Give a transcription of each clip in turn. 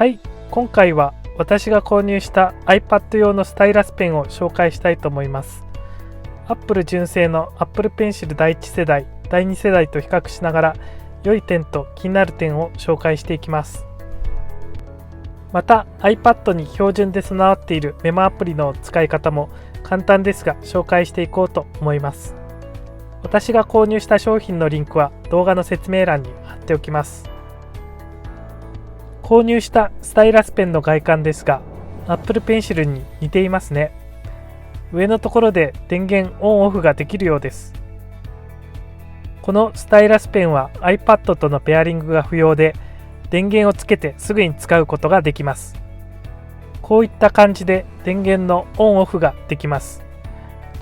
はい、今回は私が購入した iPad 用のスタイラスペンを紹介したいと思います。Apple 純正の Apple Pencil 第1世代、第2世代と比較しながら良い点と気になる点を紹介していきます。また iPad に標準で備わっているメモアプリの使い方も簡単ですが紹介していこうと思います。私が購入した商品のリンクは動画の説明欄に貼っておきます。購入したスタイラスペンの外観ですが Apple Pencil に似ていますね。上のところで電源オンオフができるようです。このスタイラスペンは iPad とのペアリングが不要で電源をつけてすぐに使うことができます。こういった感じで電源のオンオフができます。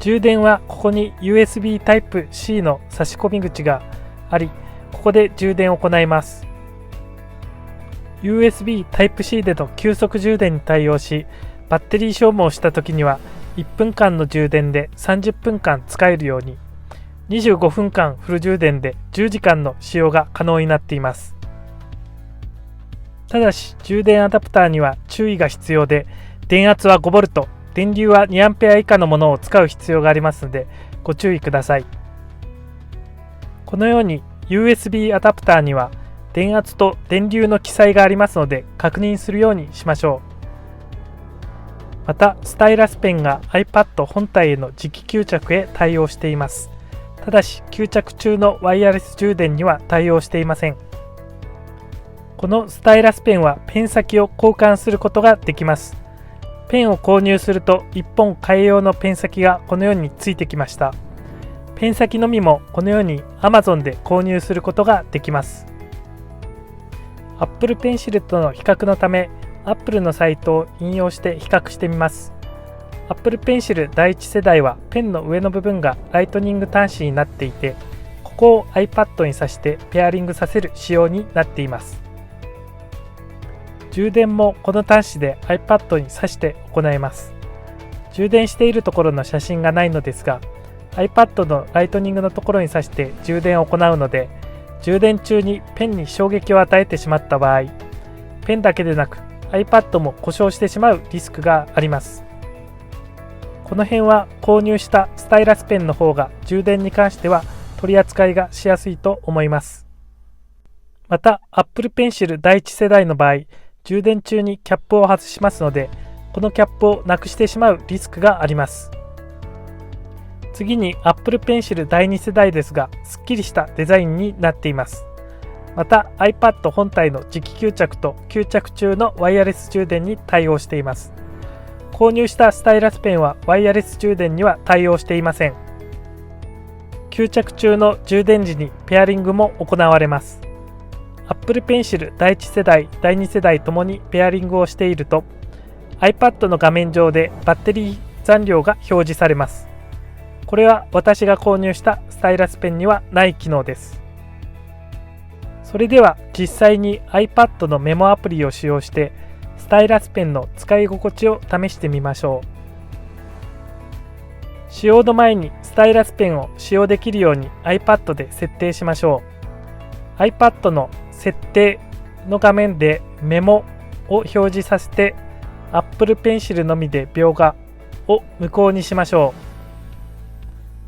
充電はここに USB Type-C の差し込み口があり、ここで充電を行います。USB Type-C での急速充電に対応し、バッテリー消耗した時には1分間の充電で30分間使えるように、25分間フル充電で10時間の使用が可能になっています。ただし充電アダプターには注意が必要で、電圧は 5V、電流は 2A 以下のものを使う必要がありますのでご注意ください。このように USB アダプターには電圧と電流の記載がありますので確認するようにしましょう。またスタイラスペンが iPad 本体への磁気吸着へ対応しています。ただし吸着中のワイヤレス充電には対応していません。このスタイラスペンはペン先を交換することができます。ペンを購入すると1本替え用のペン先がこのようについてきました。ペン先のみもこのように Amazon で購入することができます。Apple Pencil との比較のため Apple のサイトを引用して比較してみます。Apple Pencil 第1世代はペンの上の部分がライトニング端子になっていて、ここを iPad に挿してペアリングさせる仕様になっています。充電もこの端子で iPad に挿して行います。充電しているところの写真がないのですが、iPad のライトニングのところに挿して充電を行うので、充電中にペンに衝撃を与えてしまった場合、ペンだけでなく iPad も故障してしまうリスクがあります。この辺は購入したスタイラスペンの方が充電に関しては取り扱いがしやすいと思います。また Apple Pencil 第1世代の場合、充電中にキャップを外しますので、このキャップをなくしてしまうリスクがあります。次に Apple Pencil 第2世代ですが、すっきりしたデザインになっています。また iPad 本体の磁気吸着と吸着中のワイヤレス充電に対応しています。購入したスタイラスペンはワイヤレス充電には対応していません。吸着中の充電時にペアリングも行われます。Apple Pencil 第1世代、第2世代ともにペアリングをしていると iPad の画面上でバッテリー残量が表示されます。これは私が購入したスタイラスペンにはない機能です。それでは実際に iPad のメモアプリを使用してスタイラスペンの使い心地を試してみましょう。使用の前にスタイラスペンを使用できるように iPad で設定しましょう。iPad の設定の画面でメモを表示させて Apple Pencil のみで描画を無効にしましょう。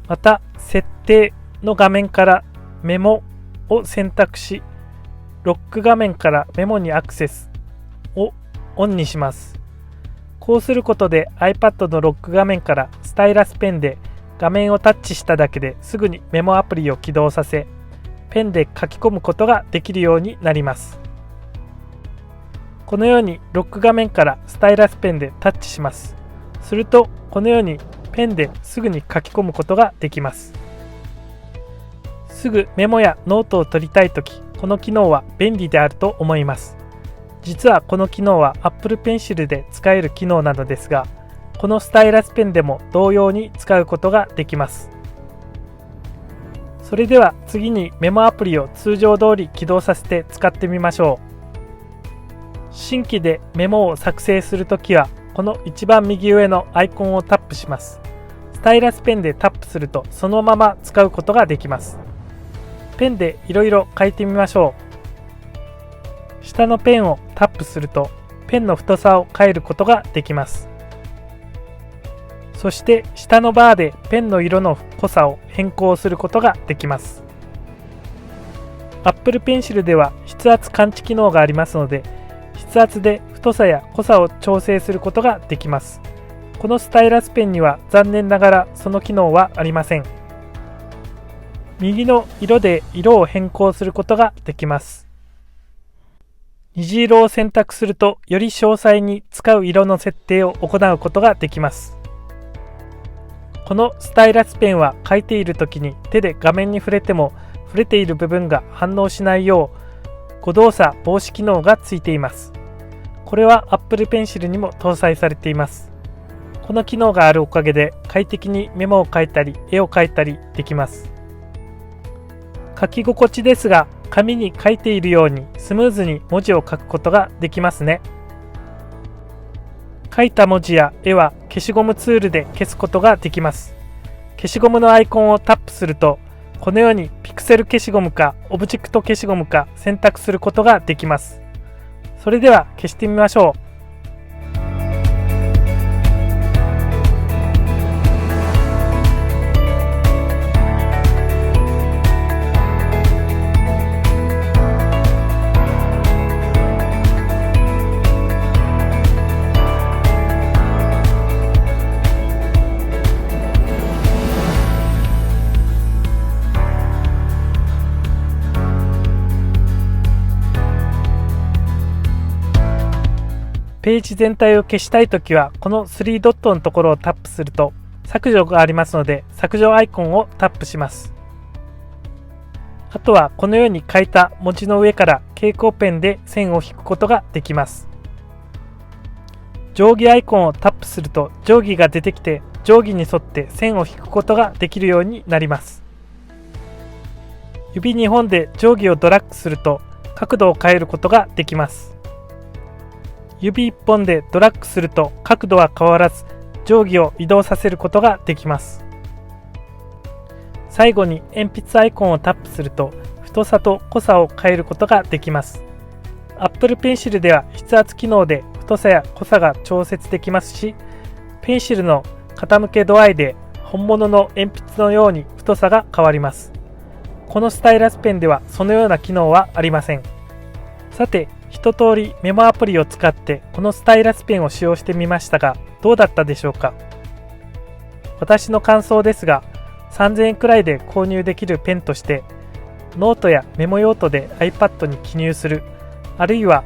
また設定の画面からメモを選択し、ロック画面からメモにアクセスをオンにします。こうすることで iPad のロック画面からスタイラスペンで画面をタッチしただけですぐにメモアプリを起動させ、ペンで書き込むことができるようになります。このようにロック画面からスタイラスペンでタッチします。するとこのようにペンですぐに書き込むことができます。すぐメモやノートを取りたいとき、この機能は便利であると思います。実はこの機能は Apple Pencil で使える機能なのですが、このスタイラスペンでも同様に使うことができます。それでは次にメモアプリを通常通り起動させて使ってみましょう。新規でメモを作成するときはこの一番右上のアイコンをタップします。スタイラスペンでタップするとそのまま使うことができます。ペンでいろいろ書いてみましょう。下のペンをタップするとペンの太さを変えることができます。そして下のバーでペンの色の濃さを変更することができます。Apple Pencil では筆圧感知機能がありますので、筆圧で太さや濃さを調整することができます。このスタイラスペンには残念ながらその機能はありません。右の色で色を変更することができます。虹色を選択するとより詳細に使う色の設定を行うことができます。このスタイラスペンは書いている時に手で画面に触れても触れている部分が反応しないよう誤動作防止機能がついています。これは Apple Pencil にも搭載されています。この機能があるおかげで快適にメモを書いたり絵を描いたりできます。書き心地ですが、紙に書いているようにスムーズに文字を書くことができますね。書いた文字や絵は消しゴムツールで消すことができます。消しゴムのアイコンをタップすると、このようにピクセル消しゴムかオブジェクト消しゴムか選択することができます。それでは消してみましょう。ページ全体を消したいときは、この3ドットのところをタップすると削除がありますので、削除アイコンをタップします。あとはこのように書いた文字の上から蛍光ペンで線を引くことができます。定規アイコンをタップすると定規が出てきて、定規に沿って線を引くことができるようになります。指2本で定規をドラッグすると角度を変えることができます。指1本でドラッグすると角度は変わらず定規を移動させることができます。最後に鉛筆アイコンをタップすると太さと濃さを変えることができます。Apple Pencil では筆圧機能で太さや濃さが調節できますし、ペンシルの傾け度合いで本物の鉛筆のように太さが変わります。このスタイラスペンではそのような機能はありません。さて、一通りメモアプリを使ってこのスタイラスペンを使用してみましたが、どうだったでしょうか。私の感想ですが、3000円くらいで購入できるペンとして、ノートやメモ用途で iPad に記入する、あるいは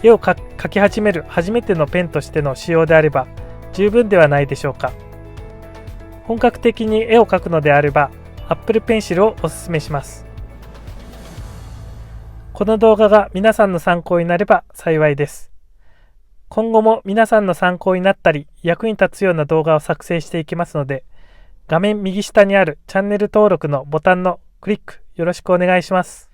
絵を描き始める初めてのペンとしての使用であれば十分ではないでしょうか。本格的に絵を描くのであれば Apple Pencil をおすすめします。この動画が皆さんの参考になれば幸いです。今後も皆さんの参考になったり役に立つような動画を作成していきますので、画面右下にあるチャンネル登録のボタンのクリックよろしくお願いします。